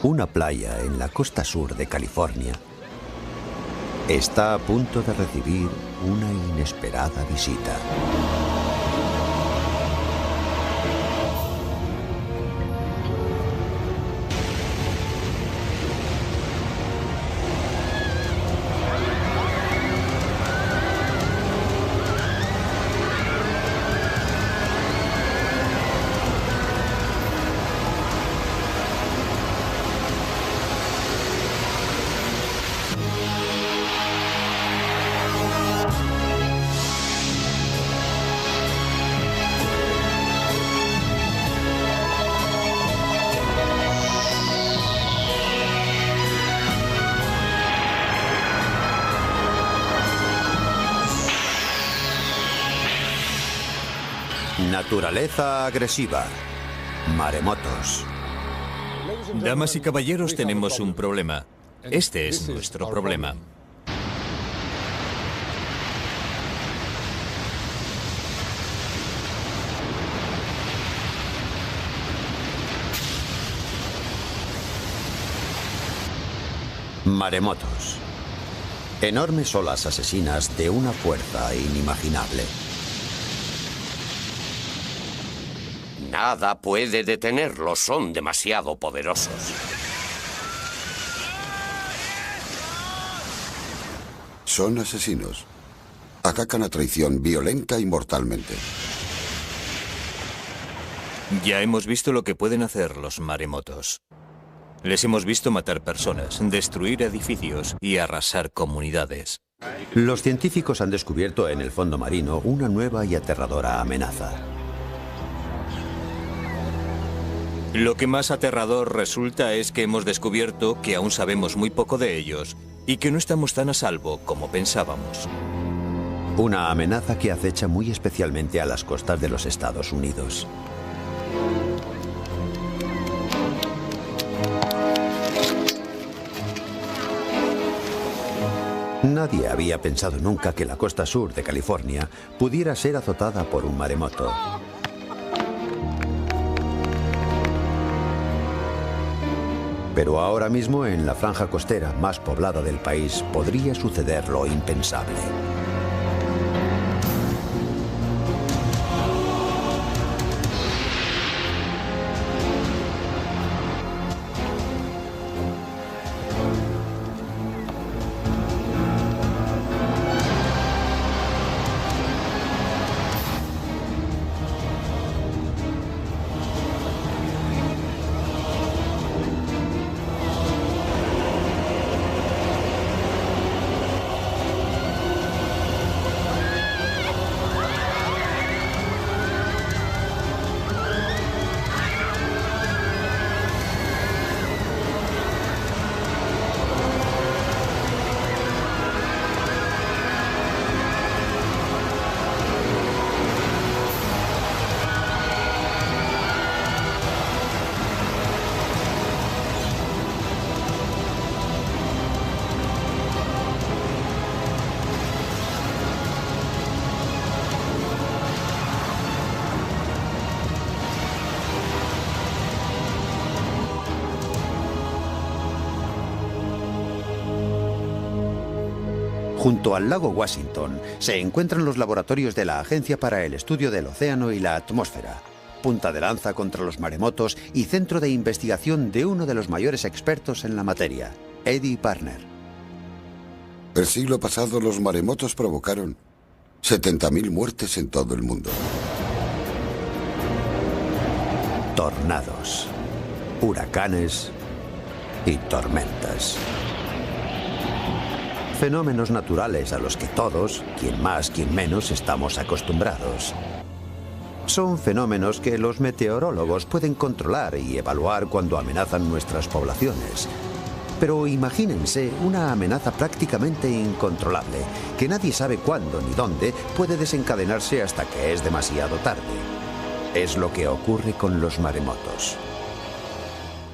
Una playa en la costa sur de California está a punto de recibir una inesperada visita. Naturaleza agresiva. Maremotos. Damas y caballeros, tenemos un problema. Este es nuestro problema. Maremotos. Enormes olas asesinas de una fuerza inimaginable. Nada puede detenerlos, son demasiado poderosos. Son asesinos. Atacan a traición violenta y mortalmente. Ya hemos visto lo que pueden hacer los maremotos. Les hemos visto matar personas, destruir edificios y arrasar comunidades. Los científicos han descubierto en el fondo marino una nueva y aterradora amenaza. Lo que más aterrador resulta es que hemos descubierto que aún sabemos muy poco de ellos y que no estamos tan a salvo como pensábamos. Una amenaza que acecha muy especialmente a las costas de los Estados Unidos. Nadie había pensado nunca que la costa sur de California pudiera ser azotada por un maremoto. Pero ahora mismo en la franja costera más poblada del país podría suceder lo impensable. Junto al lago Washington se encuentran los laboratorios de la Agencia para el Estudio del Océano y la Atmósfera, punta de lanza contra los maremotos y centro de investigación de uno de los mayores expertos en la materia, Eddie Parner. El siglo pasado los maremotos provocaron 70.000 muertes en todo el mundo. Tornados, huracanes y tormentas. Fenómenos naturales a los que todos, quien más, quien menos, estamos acostumbrados. Son fenómenos que los meteorólogos pueden controlar y evaluar cuando amenazan nuestras poblaciones. Pero imagínense una amenaza prácticamente incontrolable, que nadie sabe cuándo ni dónde puede desencadenarse hasta que es demasiado tarde. Es lo que ocurre con los maremotos.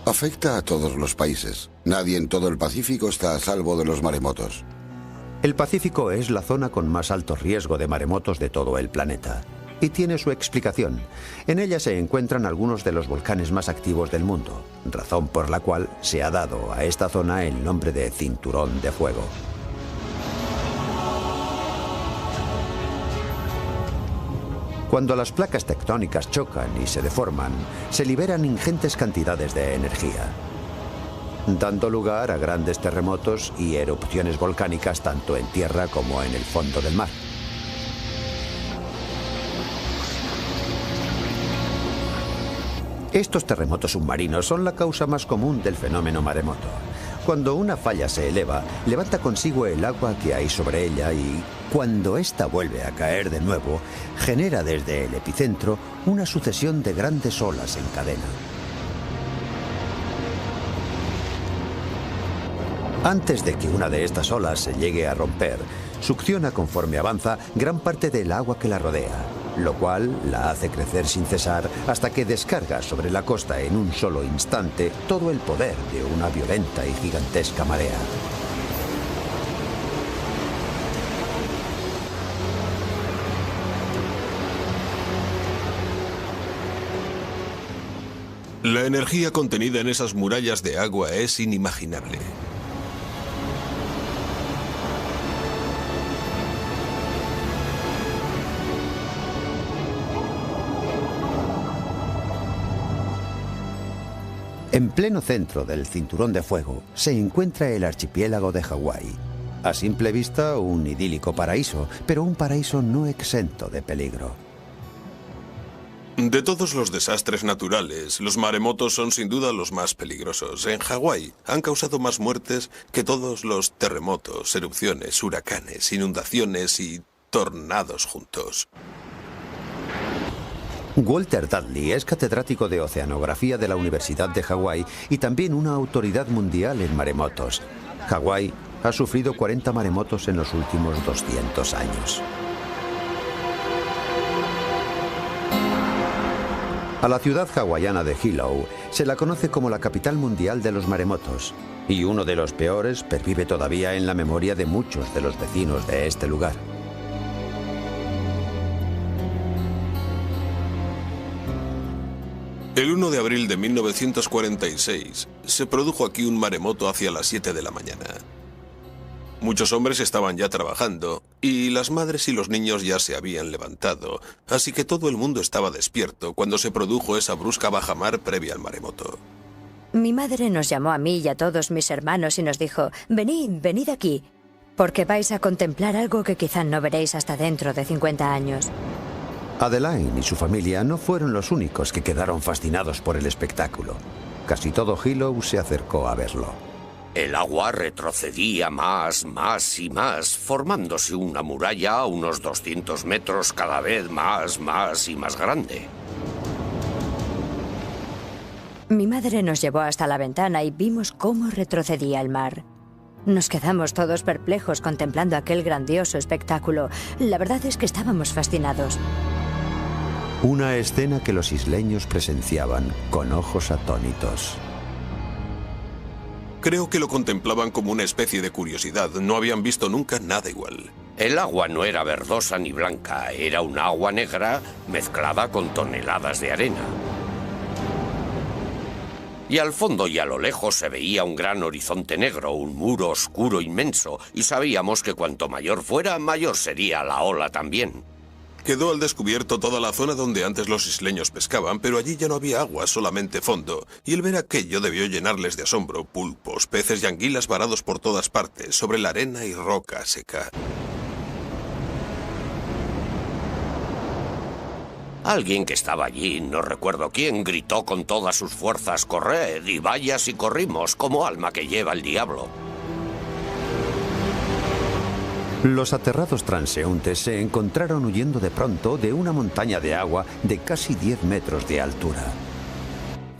Afecta a todos los países. Nadie en todo el Pacífico está a salvo de los maremotos. El Pacífico es la zona con más alto riesgo de maremotos de todo el planeta. Y tiene su explicación. En ella se encuentran algunos de los volcanes más activos del mundo, razón por la cual se ha dado a esta zona el nombre de Cinturón de Fuego. Cuando las placas tectónicas chocan y se deforman, se liberan ingentes cantidades de energía, dando lugar a grandes terremotos y erupciones volcánicas tanto en tierra como en el fondo del mar. Estos terremotos submarinos son la causa más común del fenómeno maremoto. Cuando una falla se eleva, levanta consigo el agua que hay sobre ella y, cuando ésta vuelve a caer de nuevo, genera desde el epicentro una sucesión de grandes olas en cadena. Antes de que una de estas olas se llegue a romper, succiona conforme avanza gran parte del agua que la rodea, lo cual la hace crecer sin cesar hasta que descarga sobre la costa en un solo instante todo el poder de una violenta y gigantesca marea. La energía contenida en esas murallas de agua es inimaginable. En pleno centro del Cinturón de Fuego se encuentra el archipiélago de Hawái. A simple vista, un idílico paraíso, pero un paraíso no exento de peligro. De todos los desastres naturales, los maremotos son sin duda los más peligrosos. En Hawái han causado más muertes que todos los terremotos, erupciones, huracanes, inundaciones y tornados juntos. Walter Dudley es catedrático de oceanografía de la Universidad de Hawái y también una autoridad mundial en maremotos. Hawái ha sufrido 40 maremotos en los últimos 200 años. A la ciudad hawaiana de Hilo se la conoce como la capital mundial de los maremotos, y uno de los peores pervive todavía en la memoria de muchos de los vecinos de este lugar. El 1 de abril de 1946 se produjo aquí un maremoto hacia las 7 de la mañana. Muchos hombres estaban ya trabajando y las madres y los niños ya se habían levantado, así que todo el mundo estaba despierto cuando se produjo esa brusca bajamar previa al maremoto. Mi madre nos llamó a mí y a todos mis hermanos y nos dijo: venid, venid aquí, porque vais a contemplar algo que quizá no veréis hasta dentro de 50 años. Adeline y su familia no fueron los únicos que quedaron fascinados por el espectáculo. Casi todo Hilo se acercó a verlo. El agua retrocedía más y más, formándose una muralla a unos 200 metros cada vez más y más grande. Mi madre nos llevó hasta la ventana y vimos cómo retrocedía el mar. Nos quedamos todos perplejos contemplando aquel grandioso espectáculo. La verdad es que estábamos fascinados. Una escena que los isleños presenciaban con ojos atónitos. Creo que lo contemplaban como una especie de curiosidad. No habían visto nunca nada igual. El agua no era verdosa ni blanca, era un agua negra mezclada con toneladas de arena. Y al fondo y a lo lejos se veía un gran horizonte negro, un muro oscuro inmenso, y sabíamos que cuanto mayor fuera, mayor sería la ola también. Quedó al descubierto toda la zona donde antes los isleños pescaban, pero allí ya no había agua, solamente fondo, y el ver aquello debió llenarles de asombro. Pulpos, peces y anguilas varados por todas partes, sobre la arena y roca seca. Alguien que estaba allí, no recuerdo quién, gritó con todas sus fuerzas: «¡Corred! Y vaya si corrimos, como alma que lleva el diablo». Los aterrados transeúntes se encontraron huyendo de pronto de una montaña de agua de casi 10 metros de altura.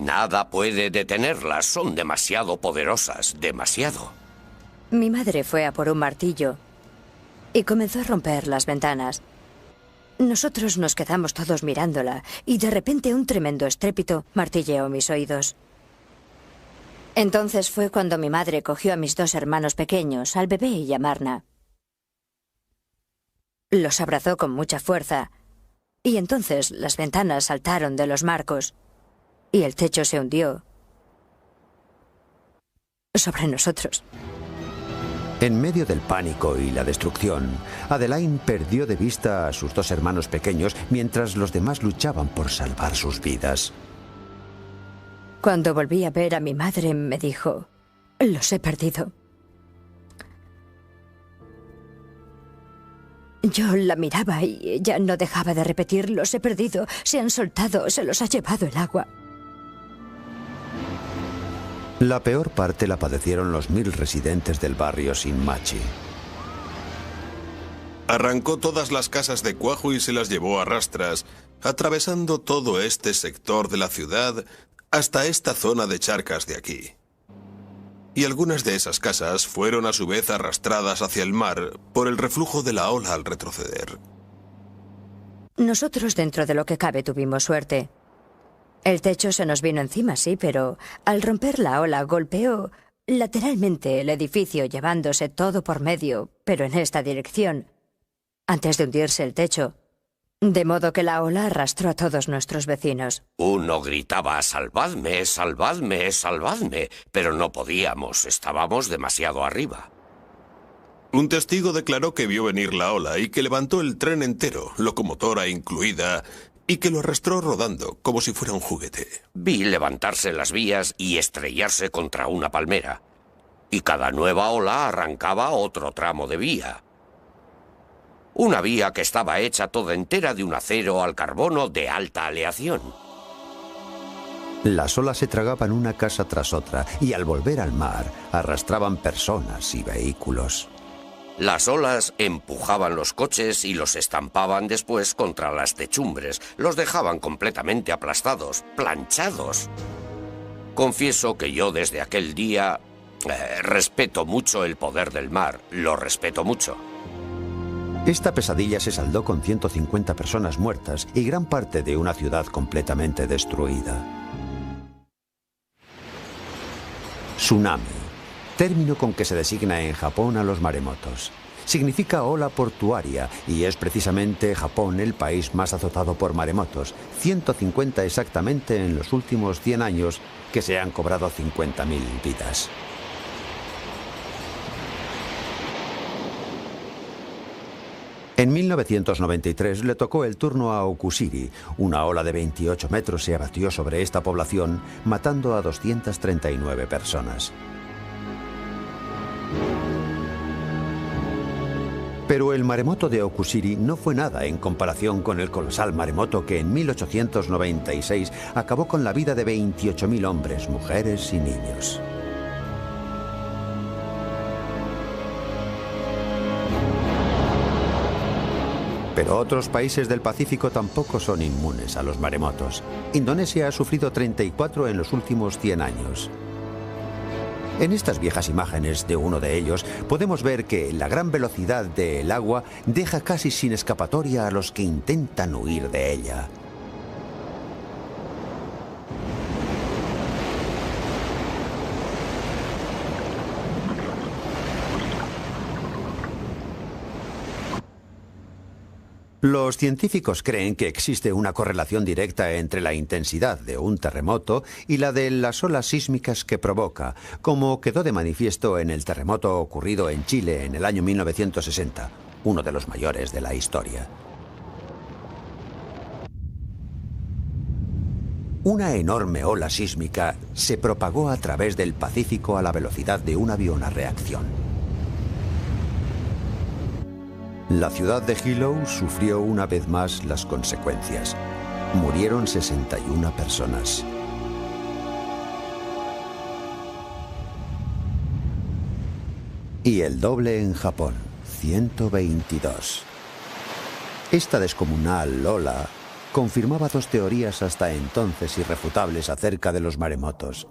Nada puede detenerlas, son demasiado poderosas, demasiado. Mi madre fue a por un martillo y comenzó a romper las ventanas. Nosotros nos quedamos todos mirándola y de repente un tremendo estrépito martilleó mis oídos. Entonces fue cuando mi madre cogió a mis 2 hermanos pequeños, al bebé y a Marna. Los abrazó con mucha fuerza Y entonces las ventanas saltaron de los marcos y el techo se hundió sobre nosotros. En medio del pánico y la destrucción, Adeline perdió de vista a sus dos hermanos pequeños mientras los demás luchaban por salvar sus vidas. Cuando volví a ver a mi madre, me dijo: los he perdido. Yo la miraba y ella no dejaba de repetir: los he perdido, se han soltado, se los ha llevado el agua. La peor parte la padecieron los 1000 residentes del barrio Shinmachi. Arrancó todas las casas de cuajo y se las llevó a rastras, atravesando todo este sector de la ciudad hasta esta zona de charcas de aquí. Y algunas de esas casas fueron a su vez arrastradas hacia el mar por el reflujo de la ola al retroceder. Nosotros, dentro de lo que cabe, tuvimos suerte. El techo se nos vino encima, sí, pero al romper la ola golpeó lateralmente el edificio, llevándose todo por medio, pero en esta dirección, antes de hundirse el techo. De modo que la ola arrastró a todos nuestros vecinos. Uno gritaba: «¡Salvadme, salvadme, salvadme!», pero no podíamos, estábamos demasiado arriba. Un testigo declaró que vio venir la ola y que levantó el tren entero, locomotora incluida, y que lo arrastró rodando, como si fuera un juguete. Vi levantarse las vías y estrellarse contra una palmera. Y cada nueva ola arrancaba otro tramo de vía. Una vía que estaba hecha toda entera de un acero al carbono de alta aleación. Las olas se tragaban una casa tras otra y al volver al mar arrastraban personas y vehículos. Las olas empujaban los coches y los estampaban después contra las techumbres. Los dejaban completamente aplastados, planchados. Confieso que yo desde aquel día respeto mucho el poder del mar. Lo respeto mucho. Esta pesadilla se saldó con 150 personas muertas y gran parte de una ciudad completamente destruida. Tsunami. Término con que se designa en Japón a los maremotos. Significa ola portuaria y es precisamente Japón el país más azotado por maremotos, 150 exactamente en los últimos 100 años, que se han cobrado 50.000 vidas. En 1993 le tocó el turno a Okushiri. Una ola de 28 metros se abatió sobre esta población, matando a 239 personas. Pero el maremoto de Okushiri no fue nada en comparación con el colosal maremoto que en 1896 acabó con la vida de 28.000 hombres, mujeres y niños. Pero otros países del Pacífico tampoco son inmunes a los maremotos. Indonesia ha sufrido 34 en los últimos 100 años. En estas viejas imágenes de uno de ellos podemos ver que la gran velocidad del agua deja casi sin escapatoria a los que intentan huir de ella. Los científicos creen que existe una correlación directa entre la intensidad de un terremoto y la de las olas sísmicas que provoca, como quedó de manifiesto en el terremoto ocurrido en Chile en el año 1960, uno de los mayores de la historia. Una enorme ola sísmica se propagó a través del Pacífico a la velocidad de un avión a reacción. La ciudad de Hilo sufrió una vez más las consecuencias. Murieron 61 personas. Y el doble en Japón, 122. Esta descomunal ola confirmaba dos teorías hasta entonces irrefutables acerca de los maremotos.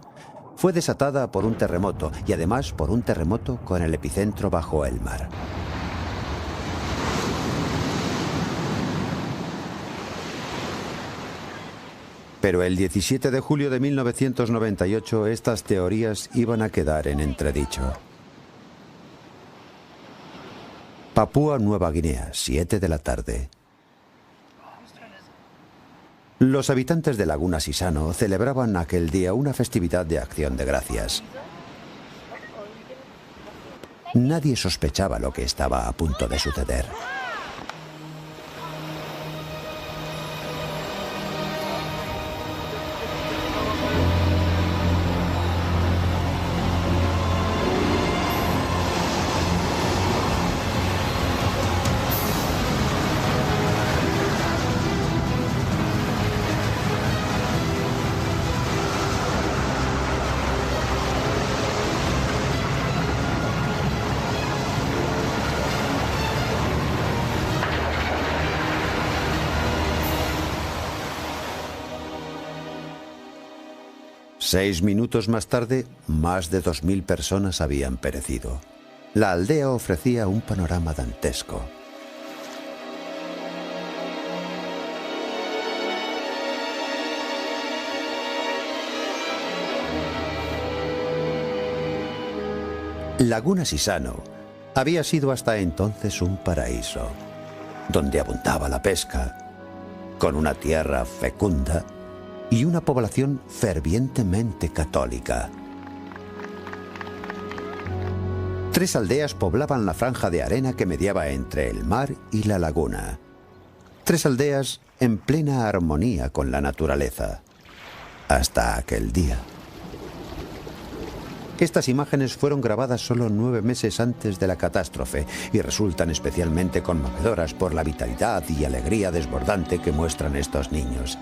Fue desatada por un terremoto y además por un terremoto con el epicentro bajo el mar. Pero el 17 de julio de 1998 estas teorías iban a quedar en entredicho. Papúa Nueva Guinea, 7 de la tarde. Los habitantes de Laguna Sisano celebraban aquel día una festividad de Acción de Gracias. Nadie sospechaba lo que estaba a punto de suceder. Seis minutos más tarde, más de 2000 personas habían perecido. La aldea ofrecía un panorama dantesco. Laguna Sisano había sido hasta entonces un paraíso, donde abundaba la pesca, con una tierra fecunda y una población fervientemente católica. 3 aldeas poblaban la franja de arena que mediaba entre el mar y la laguna. 3 aldeas en plena armonía con la naturaleza. Hasta aquel día. Estas imágenes fueron grabadas solo 9 meses antes de la catástrofe y resultan especialmente conmovedoras por la vitalidad y alegría desbordante que muestran estos niños.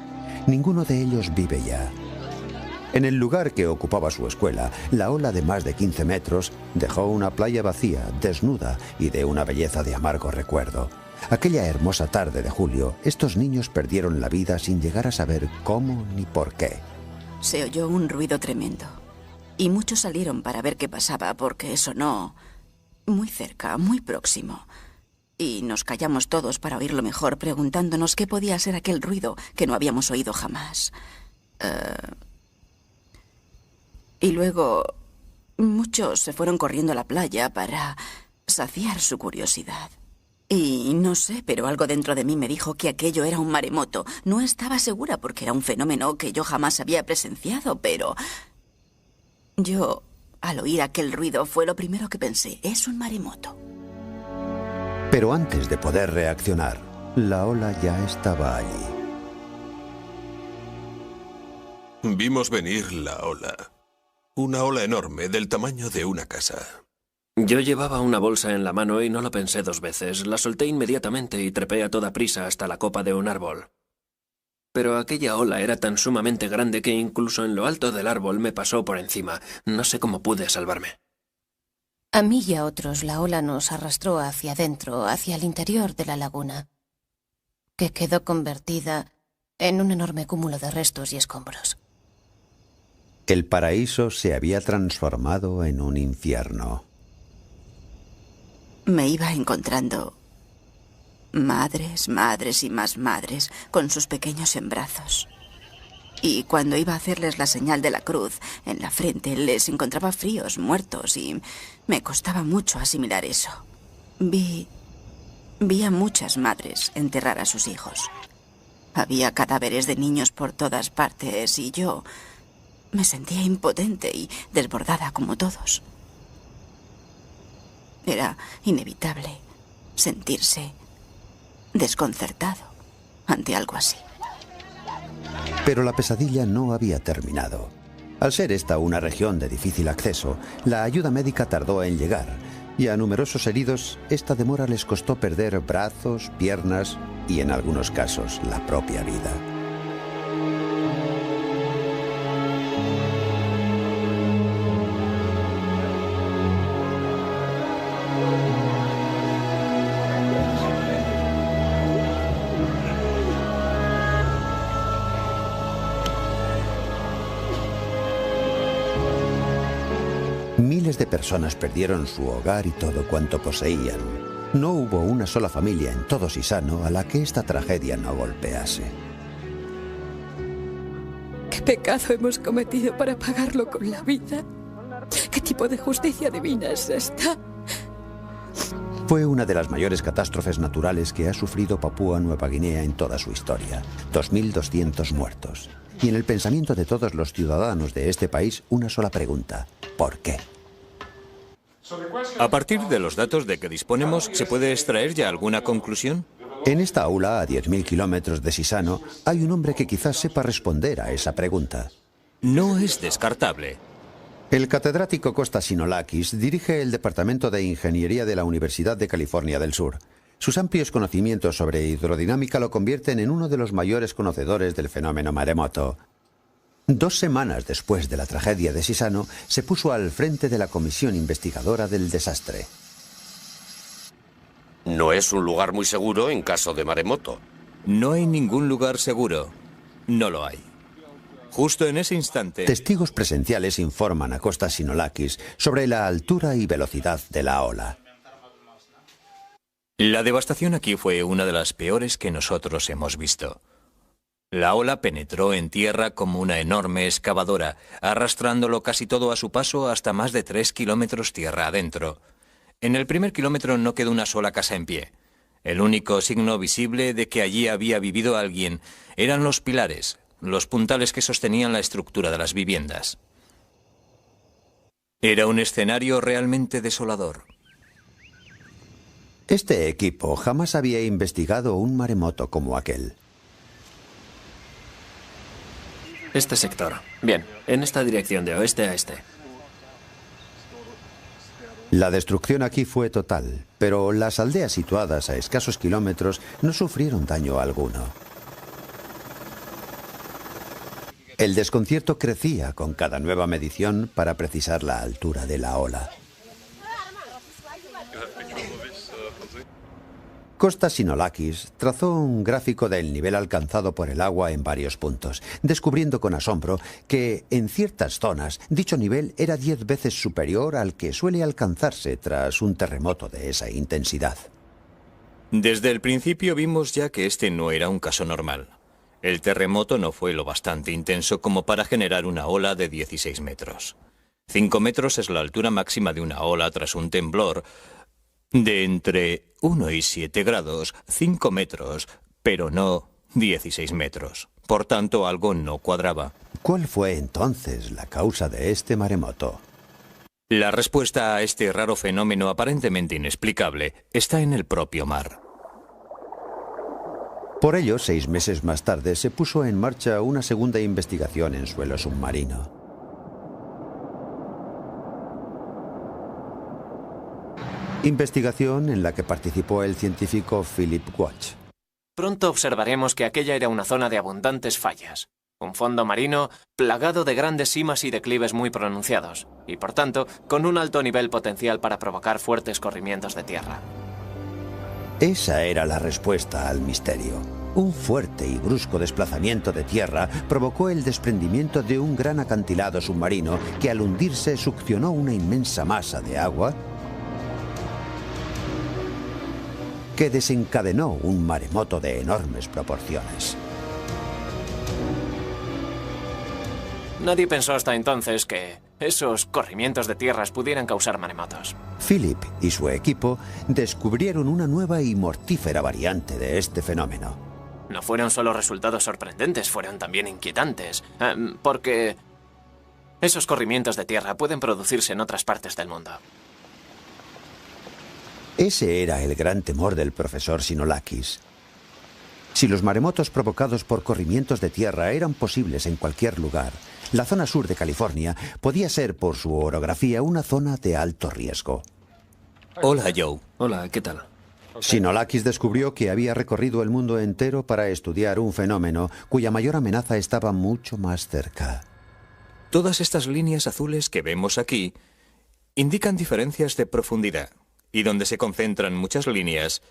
Ninguno de ellos vive ya. En el lugar que ocupaba su escuela, la ola de más de 15 metros dejó una playa vacía, desnuda y de una belleza de amargo recuerdo. Aquella hermosa tarde de julio, estos niños perdieron la vida sin llegar a saber cómo ni por qué. Se oyó un ruido tremendo y muchos salieron para ver qué pasaba porque sonó muy cerca, muy próximo. Y nos callamos todos para oírlo mejor, preguntándonos qué podía ser aquel ruido que no habíamos oído jamás. Y luego muchos se fueron corriendo a la playa para saciar su curiosidad. Y no sé, pero algo dentro de mí me dijo que aquello era un maremoto. No estaba segura porque era un fenómeno que yo jamás había presenciado, pero yo, al oír aquel ruido, fue lo primero que pensé. Es un maremoto. Pero antes de poder reaccionar, la ola ya estaba allí. Vimos venir la ola. Una ola enorme, del tamaño de una casa. Yo llevaba una bolsa en la mano y no lo pensé 2 veces. La solté inmediatamente y trepé a toda prisa hasta la copa de un árbol. Pero aquella ola era tan sumamente grande que incluso en lo alto del árbol me pasó por encima. No sé cómo pude salvarme. A mí y a otros la ola nos arrastró hacia adentro, hacia el interior de la laguna, que quedó convertida en un enorme cúmulo de restos y escombros. El paraíso se había transformado en un infierno. Me iba encontrando madres, madres y más madres con sus pequeños en brazos. Y cuando iba a hacerles la señal de la cruz en la frente, les encontraba fríos, muertos, y me costaba mucho asimilar eso. Vi a muchas madres enterrar a sus hijos. Había cadáveres de niños por todas partes y yo me sentía impotente y desbordada como todos. Era inevitable sentirse desconcertado ante algo así. Pero la pesadilla no había terminado. Al ser esta una región de difícil acceso, la ayuda médica tardó en llegar, y a numerosos heridos esta demora les costó perder brazos, piernas y, en algunos casos, la propia vida. Miles de personas perdieron su hogar y todo cuanto poseían. No hubo una sola familia en todo Sisano a la que esta tragedia no golpease. ¿Qué pecado hemos cometido para pagarlo con la vida? ¿Qué tipo de justicia divina es esta? Fue una de las mayores catástrofes naturales que ha sufrido Papúa Nueva Guinea en toda su historia. 2.200 muertos. Y en el pensamiento de todos los ciudadanos de este país, una sola pregunta. ¿Por qué? A partir de los datos de que disponemos, ¿se puede extraer ya alguna conclusión? En esta aula, a 10.000 kilómetros de Sisano, hay un hombre que quizás sepa responder a esa pregunta. No es descartable. El catedrático Costas Sinolakis dirige el Departamento de Ingeniería de la Universidad de California del Sur. Sus amplios conocimientos sobre hidrodinámica lo convierten en uno de los mayores conocedores del fenómeno maremoto. 2 semanas después de la tragedia de Sisano, se puso al frente de la comisión investigadora del desastre. No es un lugar muy seguro en caso de maremoto. No hay ningún lugar seguro. No lo hay. Justo en ese instante... Testigos presenciales informan a Costas Sinolakis sobre la altura y velocidad de la ola. La devastación aquí fue una de las peores que nosotros hemos visto. La ola penetró en tierra como una enorme excavadora, arrastrándolo casi todo a su paso hasta más de 3 kilómetros tierra adentro. En el primer kilómetro no quedó una sola casa en pie. El único signo visible de que allí había vivido alguien eran los pilares, los puntales que sostenían la estructura de las viviendas. Era un escenario realmente desolador. Este equipo jamás había investigado un maremoto como aquel. Este sector. Bien, en esta dirección de oeste a este. La destrucción aquí fue total, pero las aldeas situadas a escasos kilómetros no sufrieron daño alguno. El desconcierto crecía con cada nueva medición para precisar la altura de la ola. Costas Sinolakis trazó un gráfico del nivel alcanzado por el agua en varios puntos, descubriendo con asombro que, en ciertas zonas, dicho nivel era 10 veces superior al que suele alcanzarse tras un terremoto de esa intensidad. Desde el principio vimos ya que este no era un caso normal. El terremoto no fue lo bastante intenso como para generar una ola de 16 metros. 5 metros es la altura máxima de una ola tras un temblor de entre 1 y 7 grados, 5 metros, pero no 16 metros. Por tanto, algo no cuadraba. ¿Cuál fue entonces la causa de este maremoto? La respuesta a este raro fenómeno aparentemente inexplicable está en el propio mar. Por ello, 6 meses más tarde, se puso en marcha una segunda investigación en suelo submarino. Investigación en la que participó el científico Philip Watch. Pronto observaremos que aquella era una zona de abundantes fallas. Un fondo marino plagado de grandes simas y declives muy pronunciados, y por tanto, con un alto nivel potencial para provocar fuertes corrimientos de tierra. Esa era la respuesta al misterio. Un fuerte y brusco desplazamiento de tierra provocó el desprendimiento de un gran acantilado submarino que al hundirse succionó una inmensa masa de agua que desencadenó un maremoto de enormes proporciones. Nadie pensó hasta entonces que esos corrimientos de tierras pudieran causar maremotos. Philip y su equipo descubrieron una nueva y mortífera variante de este fenómeno. No fueron solo resultados sorprendentes, fueron también inquietantes, porque esos corrimientos de tierra pueden producirse en otras partes del mundo. Ese era el gran temor del profesor Sinolakis. Si los maremotos provocados por corrimientos de tierra eran posibles en cualquier lugar, la zona sur de California podía ser, por su orografía, una zona de alto riesgo. Hola, Joe. Hola, ¿qué tal? Sinolakis descubrió que había recorrido el mundo entero para estudiar un fenómeno cuya mayor amenaza estaba mucho más cerca. Todas estas líneas azules que vemos aquí indican diferencias de profundidad, y donde se concentran muchas líneas,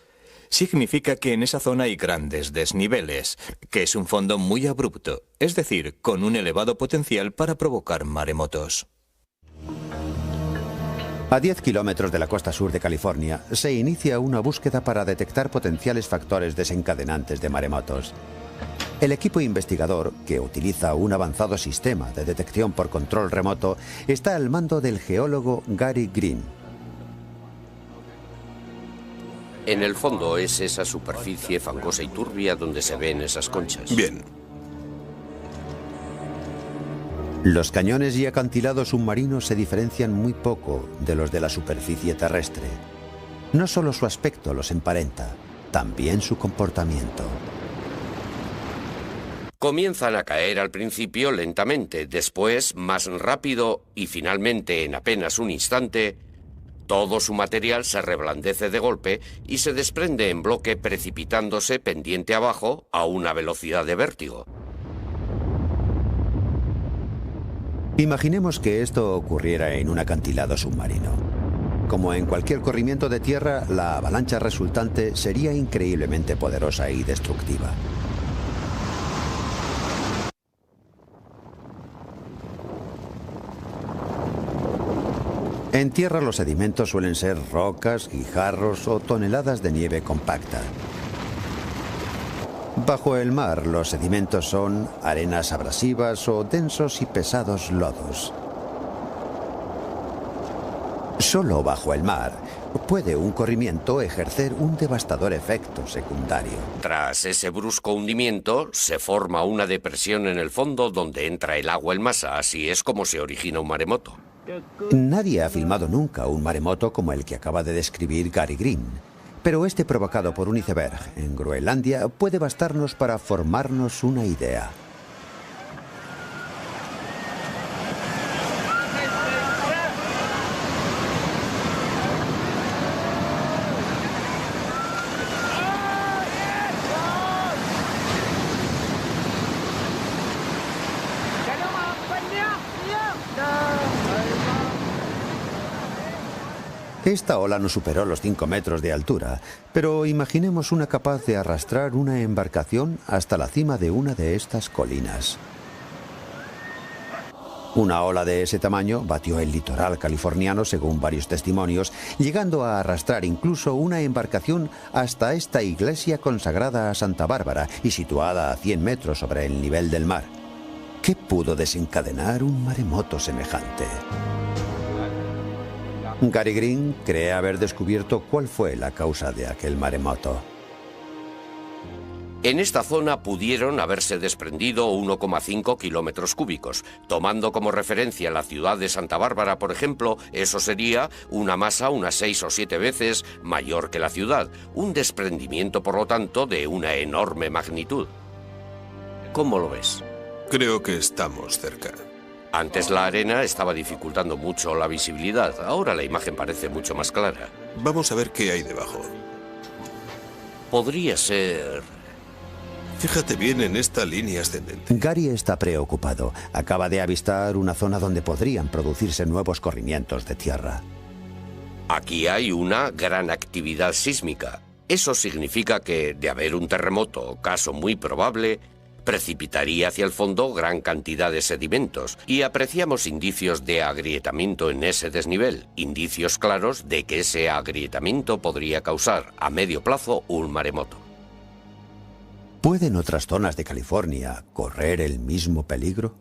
significa que en esa zona hay grandes desniveles, que es un fondo muy abrupto, es decir, con un elevado potencial para provocar maremotos. A 10 kilómetros de la costa sur de California, se inicia una búsqueda para detectar potenciales factores desencadenantes de maremotos. El equipo investigador, que utiliza un avanzado sistema de detección por control remoto, está al mando del geólogo Gary Green. En el fondo es esa superficie fangosa y turbia donde se ven esas conchas. Bien. Los cañones y acantilados submarinos se diferencian muy poco de los de la superficie terrestre. No solo su aspecto los emparenta, también su comportamiento. Comienzan a caer al principio lentamente, después más rápido y finalmente en apenas un instante, todo su material se reblandece de golpe y se desprende en bloque precipitándose pendiente abajo a una velocidad de vértigo. Imaginemos que esto ocurriera en un acantilado submarino. Como en cualquier corrimiento de tierra, la avalancha resultante sería increíblemente poderosa y destructiva. En tierra los sedimentos suelen ser rocas, guijarros o toneladas de nieve compacta. Bajo el mar, los sedimentos son arenas abrasivas o densos y pesados lodos. Solo bajo el mar puede un corrimiento ejercer un devastador efecto secundario. Tras ese brusco hundimiento, se forma una depresión en el fondo donde entra el agua en masa. Así es como se origina un maremoto. Nadie ha filmado nunca un maremoto como el que acaba de describir Gary Green. Pero este provocado por un iceberg en Groenlandia puede bastarnos para formarnos una idea. Esta ola no superó los 5 metros de altura, pero imaginemos una capaz de arrastrar una embarcación hasta la cima de una de estas colinas. Una ola de ese tamaño batió el litoral californiano, según varios testimonios, llegando a arrastrar incluso una embarcación hasta esta iglesia consagrada a Santa Bárbara y situada a 100 metros sobre el nivel del mar. ¿Qué pudo desencadenar un maremoto semejante? Gary Green cree haber descubierto cuál fue la causa de aquel maremoto. En esta zona pudieron haberse desprendido 1,5 kilómetros cúbicos. Tomando como referencia la ciudad de Santa Bárbara, por ejemplo, eso sería una masa unas 6 o 7 veces mayor que la ciudad. Un desprendimiento, por lo tanto, de una enorme magnitud. ¿Cómo lo ves? Creo que estamos cerca. Antes la arena estaba dificultando mucho la visibilidad. Ahora la imagen parece mucho más clara. Vamos a ver qué hay debajo. Podría ser... Fíjate bien en esta línea ascendente. Gary está preocupado. Acaba de avistar una zona donde podrían producirse nuevos corrimientos de tierra. Aquí hay una gran actividad sísmica. Eso significa que, de haber un terremoto, caso muy probable, precipitaría hacia el fondo gran cantidad de sedimentos y apreciamos indicios de agrietamiento en ese desnivel, indicios claros de que ese agrietamiento podría causar a medio plazo un maremoto. ¿Pueden otras zonas de California correr el mismo peligro?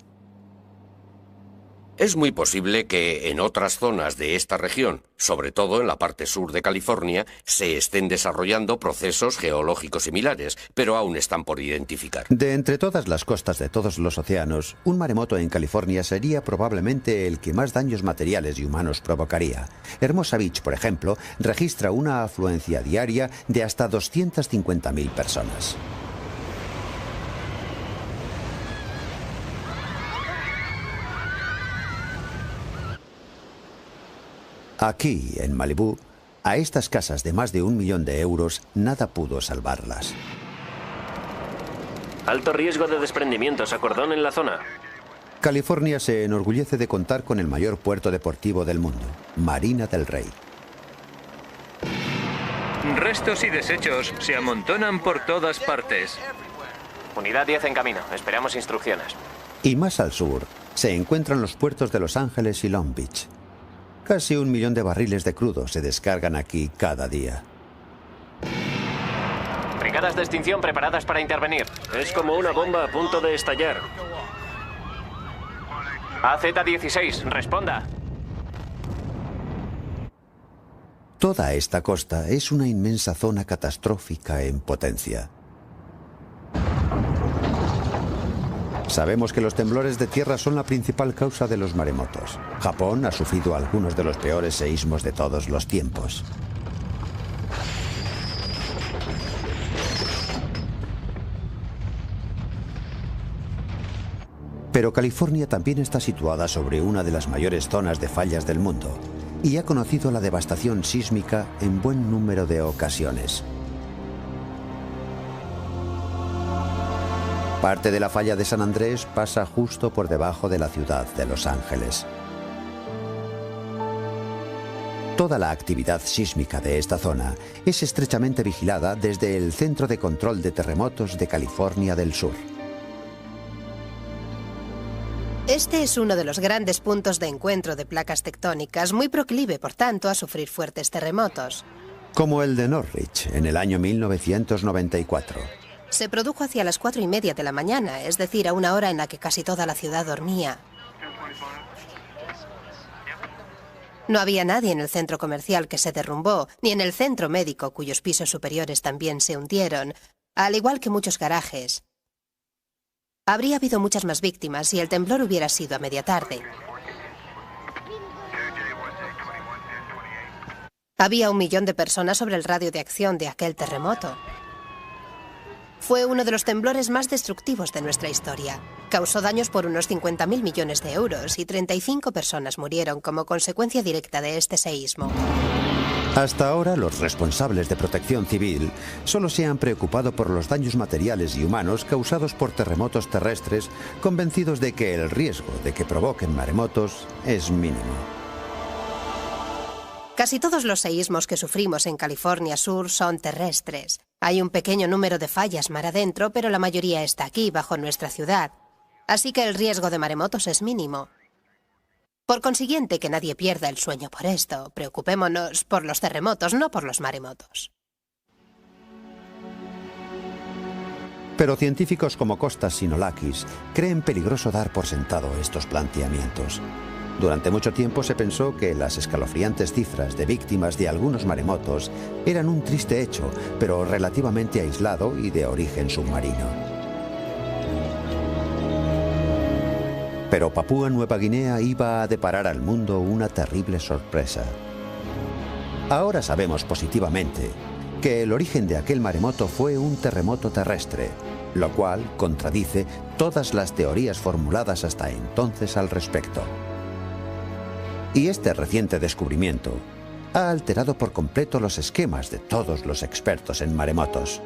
Es muy posible que en otras zonas de esta región, sobre todo en la parte sur de California, se estén desarrollando procesos geológicos similares, pero aún están por identificar. De entre todas las costas de todos los océanos, un maremoto en California sería probablemente el que más daños materiales y humanos provocaría. Hermosa Beach, por ejemplo, registra una afluencia diaria de hasta 250.000 personas. Aquí, en Malibú, a estas casas de más de 1 millón de euros, nada pudo salvarlas. Alto riesgo de desprendimientos a cordón en la zona. California se enorgullece de contar con el mayor puerto deportivo del mundo, Marina del Rey. Restos y desechos se amontonan por todas partes. Unidad 10 en camino. Esperamos instrucciones. Y más al sur, se encuentran los puertos de Los Ángeles y Long Beach. Casi 1 millón de barriles de crudo se descargan aquí cada día. Brigadas de extinción preparadas para intervenir. Es como una bomba a punto de estallar. AZ-16, responda. Toda esta costa es una inmensa zona catastrófica en potencia. Sabemos que los temblores de tierra son la principal causa de los maremotos. Japón ha sufrido algunos de los peores seísmos de todos los tiempos. Pero California también está situada sobre una de las mayores zonas de fallas del mundo y ha conocido la devastación sísmica en buen número de ocasiones. Parte de la falla de San Andrés pasa justo por debajo de la ciudad de Los Ángeles. Toda la actividad sísmica de esta zona es estrechamente vigilada desde el Centro de Control de Terremotos de California del Sur. Este es uno de los grandes puntos de encuentro de placas tectónicas, muy proclive, por tanto, a sufrir fuertes terremotos. Como el de Norwich, en el año 1994. Se produjo hacia las 4:30 de la mañana, es decir, a una hora en la que casi toda la ciudad dormía. No había nadie en el centro comercial que se derrumbó, ni en el centro médico, cuyos pisos superiores también se hundieron, al igual que muchos garajes. Habría habido muchas más víctimas si el temblor hubiera sido a media tarde. Había 1 millón de personas sobre el radio de acción de aquel terremoto. Fue uno de los temblores más destructivos de nuestra historia. Causó daños por unos 50.000 millones de euros y 35 personas murieron como consecuencia directa de este seísmo. Hasta ahora, los responsables de protección civil solo se han preocupado por los daños materiales y humanos causados por terremotos terrestres, convencidos de que el riesgo de que provoquen maremotos es mínimo. Casi todos los seísmos que sufrimos en California Sur son terrestres. Hay un pequeño número de fallas mar adentro, pero la mayoría está aquí, bajo nuestra ciudad. Así que el riesgo de maremotos es mínimo. Por consiguiente, que nadie pierda el sueño por esto. Preocupémonos por los terremotos, no por los maremotos. Pero científicos como Kostas Sinolakis creen peligroso dar por sentado estos planteamientos. Durante mucho tiempo se pensó que las escalofriantes cifras de víctimas de algunos maremotos eran un triste hecho, pero relativamente aislado y de origen submarino. Pero Papúa Nueva Guinea iba a deparar al mundo una terrible sorpresa. Ahora sabemos positivamente que el origen de aquel maremoto fue un terremoto terrestre, lo cual contradice todas las teorías formuladas hasta entonces al respecto. Y este reciente descubrimiento ha alterado por completo los esquemas de todos los expertos en maremotos.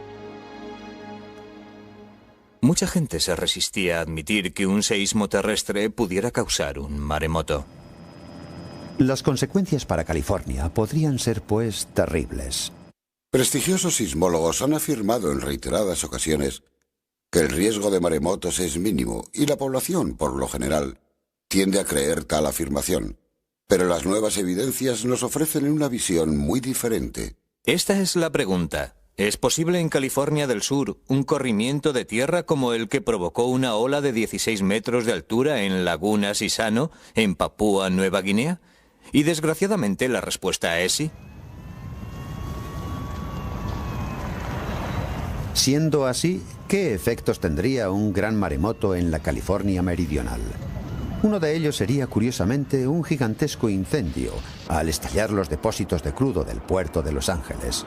Mucha gente se resistía a admitir que un seísmo terrestre pudiera causar un maremoto. Las consecuencias para California podrían ser, pues, terribles. Prestigiosos sismólogos han afirmado en reiteradas ocasiones que el riesgo de maremotos es mínimo y la población, por lo general, tiende a creer tal afirmación. Pero las nuevas evidencias nos ofrecen una visión muy diferente. Esta es la pregunta. ¿Es posible en California del Sur un corrimiento de tierra como el que provocó una ola de 16 metros de altura en Laguna Sisano, en Papúa Nueva Guinea? Y desgraciadamente la respuesta es sí. Siendo así, ¿qué efectos tendría un gran maremoto en la California meridional? Uno de ellos sería, curiosamente, un gigantesco incendio al estallar los depósitos de crudo del puerto de Los Ángeles.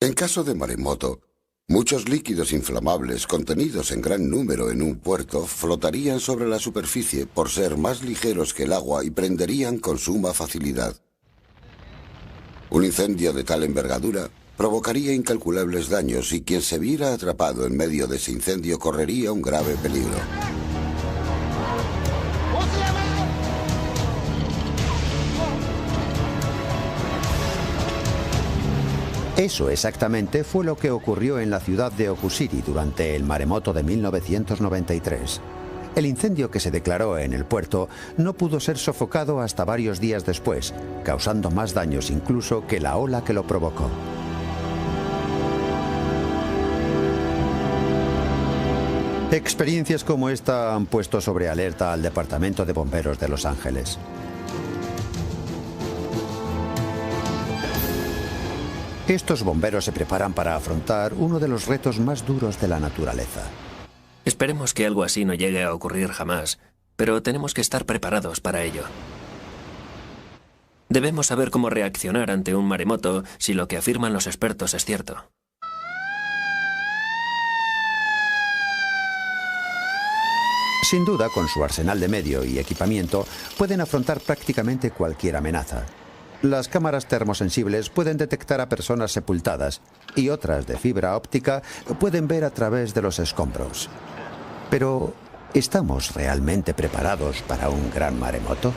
En caso de maremoto, muchos líquidos inflamables contenidos en gran número en un puerto flotarían sobre la superficie por ser más ligeros que el agua y prenderían con suma facilidad. Un incendio de tal envergadura provocaría incalculables daños y quien se viera atrapado en medio de ese incendio correría un grave peligro. Eso exactamente fue lo que ocurrió en la ciudad de Okusiri durante el maremoto de 1993. El incendio que se declaró en el puerto no pudo ser sofocado hasta varios días después, causando más daños incluso que la ola que lo provocó. Experiencias como esta han puesto sobre alerta al Departamento de Bomberos de Los Ángeles. Estos bomberos se preparan para afrontar uno de los retos más duros de la naturaleza. Esperemos que algo así no llegue a ocurrir jamás, pero tenemos que estar preparados para ello. Debemos saber cómo reaccionar ante un maremoto si lo que afirman los expertos es cierto. Sin duda, con su arsenal de medio y equipamiento, pueden afrontar prácticamente cualquier amenaza. Las cámaras termosensibles pueden detectar a personas sepultadas y otras de fibra óptica pueden ver a través de los escombros. Pero, ¿estamos realmente preparados para un gran maremoto?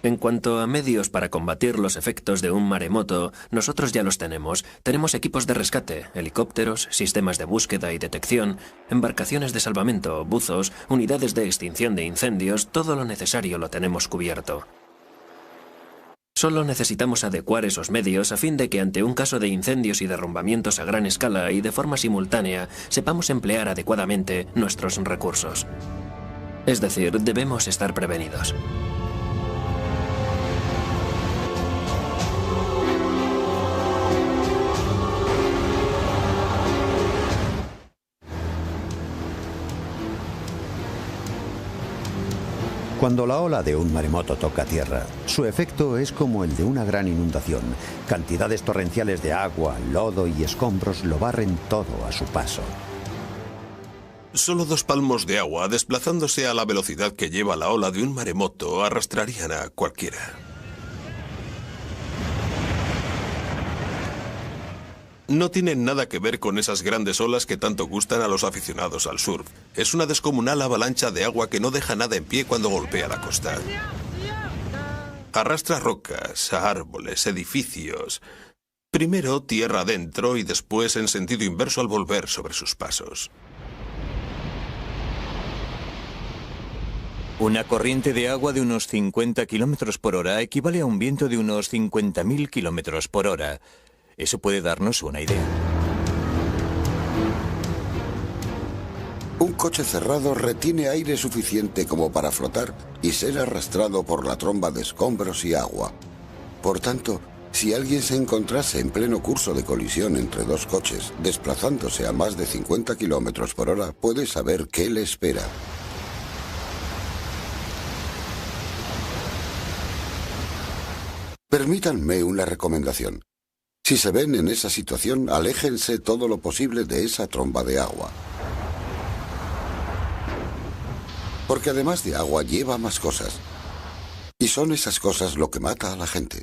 En cuanto a medios para combatir los efectos de un maremoto, nosotros ya los tenemos. Tenemos equipos de rescate, helicópteros, sistemas de búsqueda y detección, embarcaciones de salvamento, buzos, unidades de extinción de incendios, todo lo necesario lo tenemos cubierto. Solo necesitamos adecuar esos medios a fin de que ante un caso de incendios y derrumbamientos a gran escala y de forma simultánea, sepamos emplear adecuadamente nuestros recursos. Es decir, debemos estar prevenidos. Cuando la ola de un maremoto toca tierra, su efecto es como el de una gran inundación. Cantidades torrenciales de agua, lodo y escombros lo barren todo a su paso. Solo 2 palmos de agua, desplazándose a la velocidad que lleva la ola de un maremoto, arrastrarían a cualquiera. No tienen nada que ver con esas grandes olas que tanto gustan a los aficionados al surf. Es una descomunal avalancha de agua que no deja nada en pie cuando golpea la costa. Arrastra rocas, árboles, edificios. Primero tierra adentro y después en sentido inverso al volver sobre sus pasos. Una corriente de agua de unos 50 kilómetros por hora equivale a un viento de unos 50.000 kilómetros por hora. Eso puede darnos una idea. Un coche cerrado retiene aire suficiente como para flotar y ser arrastrado por la tromba de escombros y agua. Por tanto, si alguien se encontrase en pleno curso de colisión entre 2 coches, desplazándose a más de 50 kilómetros por hora, puede saber qué le espera. Permítanme una recomendación. Si se ven en esa situación, aléjense todo lo posible de esa tromba de agua. Porque además de agua lleva más cosas. Y son esas cosas lo que mata a la gente.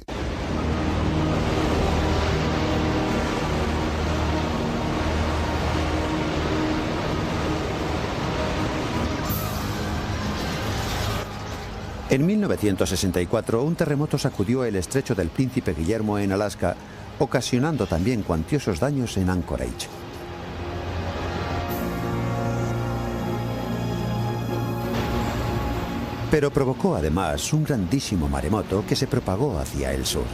En 1964, un terremoto sacudió el estrecho del Príncipe Guillermo en Alaska, ocasionando también cuantiosos daños en Anchorage. Pero provocó además un grandísimo maremoto que se propagó hacia el sur.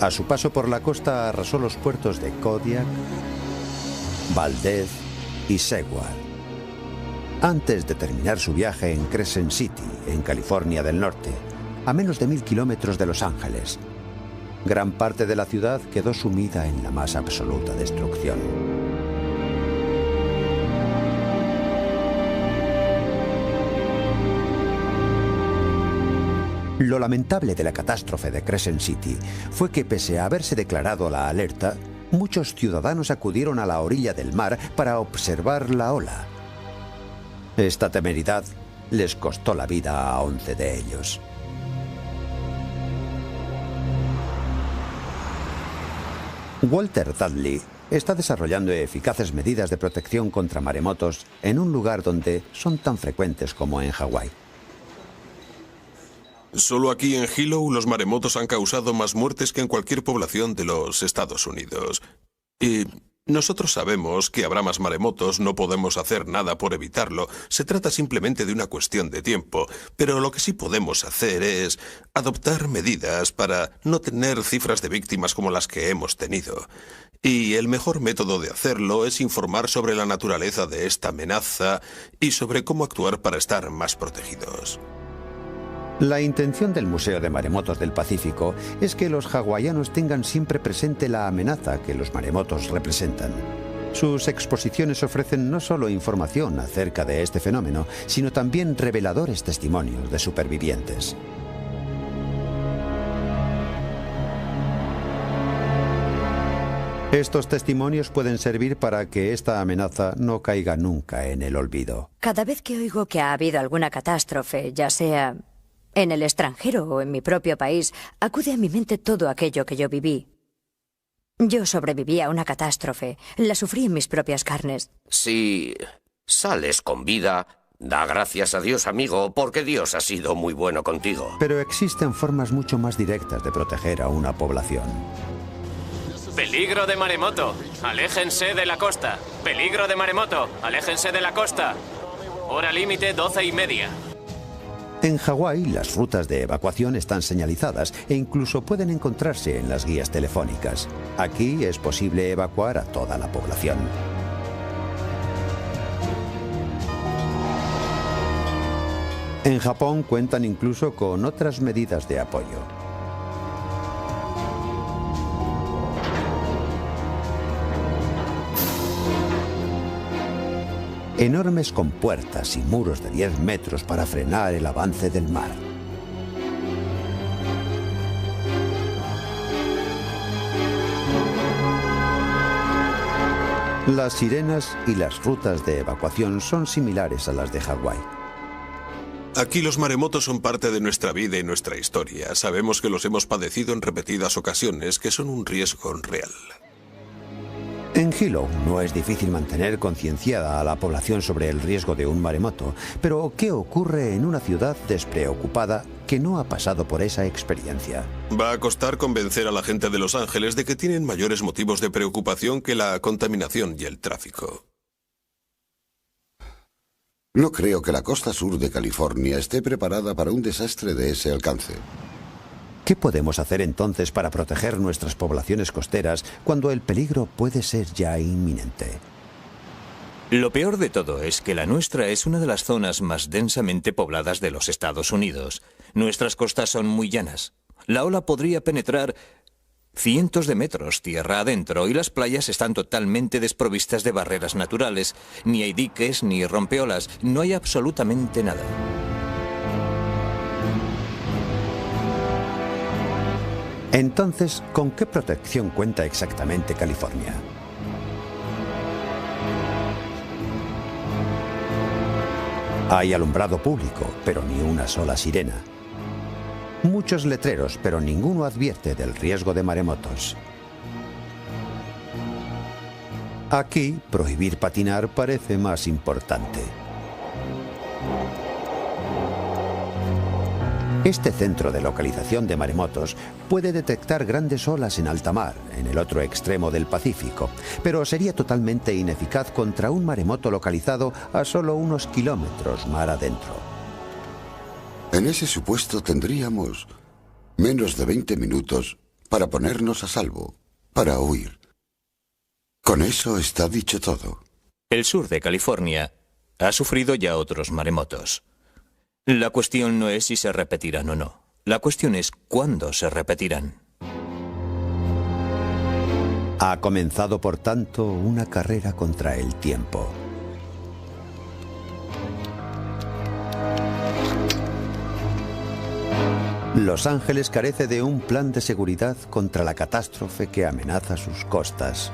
A su paso por la costa arrasó los puertos de Kodiak, Valdez y Seward, antes de terminar su viaje en Crescent City, en California del Norte, a menos de 1000 kilómetros de Los Ángeles. Gran parte de la ciudad quedó sumida en la más absoluta destrucción. Lo lamentable de la catástrofe de Crescent City fue que, pese a haberse declarado la alerta, muchos ciudadanos acudieron a la orilla del mar para observar la ola. Esta temeridad les costó la vida a 11 de ellos. Walter Dudley está desarrollando eficaces medidas de protección contra maremotos en un lugar donde son tan frecuentes como en Hawái. Solo aquí en Hilo los maremotos han causado más muertes que en cualquier población de los Estados Unidos. Y nosotros sabemos que habrá más maremotos, no podemos hacer nada por evitarlo. Se trata simplemente de una cuestión de tiempo. Pero lo que sí podemos hacer es adoptar medidas para no tener cifras de víctimas como las que hemos tenido. Y el mejor método de hacerlo es informar sobre la naturaleza de esta amenaza y sobre cómo actuar para estar más protegidos. La intención del Museo de Maremotos del Pacífico es que los hawaianos tengan siempre presente la amenaza que los maremotos representan. Sus exposiciones ofrecen no solo información acerca de este fenómeno, sino también reveladores testimonios de supervivientes. Estos testimonios pueden servir para que esta amenaza no caiga nunca en el olvido. Cada vez que oigo que ha habido alguna catástrofe, ya sea en el extranjero o en mi propio país, acude a mi mente todo aquello que yo viví. Yo sobreviví a una catástrofe. La sufrí en mis propias carnes. Si sales con vida, da gracias a Dios, amigo, porque Dios ha sido muy bueno contigo. Pero existen formas mucho más directas de proteger a una población. Peligro de maremoto. Aléjense de la costa. Peligro de maremoto. Aléjense de la costa. Hora límite 12:30. En Hawái, las rutas de evacuación están señalizadas e incluso pueden encontrarse en las guías telefónicas. Aquí es posible evacuar a toda la población. En Japón cuentan incluso con otras medidas de apoyo. Enormes compuertas y muros de 10 metros para frenar el avance del mar. Las sirenas y las rutas de evacuación son similares a las de Hawái. Aquí los maremotos son parte de nuestra vida y nuestra historia. Sabemos que los hemos padecido en repetidas ocasiones, que son un riesgo real. En Hilo no es difícil mantener concienciada a la población sobre el riesgo de un maremoto, pero ¿qué ocurre en una ciudad despreocupada que no ha pasado por esa experiencia? Va a costar convencer a la gente de Los Ángeles de que tienen mayores motivos de preocupación que la contaminación y el tráfico. No creo que la costa sur de California esté preparada para un desastre de ese alcance. ¿Qué podemos hacer entonces para proteger nuestras poblaciones costeras cuando el peligro puede ser ya inminente? Lo peor de todo es que la nuestra es una de las zonas más densamente pobladas de los Estados Unidos. Nuestras costas son muy llanas. La ola podría penetrar cientos de metros tierra adentro y las playas están totalmente desprovistas de barreras naturales. Ni hay diques ni rompeolas, no hay absolutamente nada. Entonces, ¿con qué protección cuenta exactamente California? Hay alumbrado público, pero ni una sola sirena. Muchos letreros, pero ninguno advierte del riesgo de maremotos. Aquí, prohibir patinar parece más importante. Este centro de localización de maremotos puede detectar grandes olas en alta mar, en el otro extremo del Pacífico, pero sería totalmente ineficaz contra un maremoto localizado a solo unos kilómetros mar adentro. En ese supuesto tendríamos menos de 20 minutos para ponernos a salvo, para huir. Con eso está dicho todo. El sur de California ha sufrido ya otros maremotos. La cuestión no es si se repetirán o no. La cuestión es cuándo se repetirán. Ha comenzado, por tanto, una carrera contra el tiempo. Los Ángeles carece de un plan de seguridad contra la catástrofe que amenaza sus costas.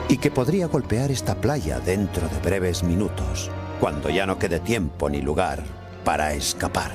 Y que podría golpear esta playa dentro de breves minutos, cuando ya no quede tiempo ni lugar para escapar.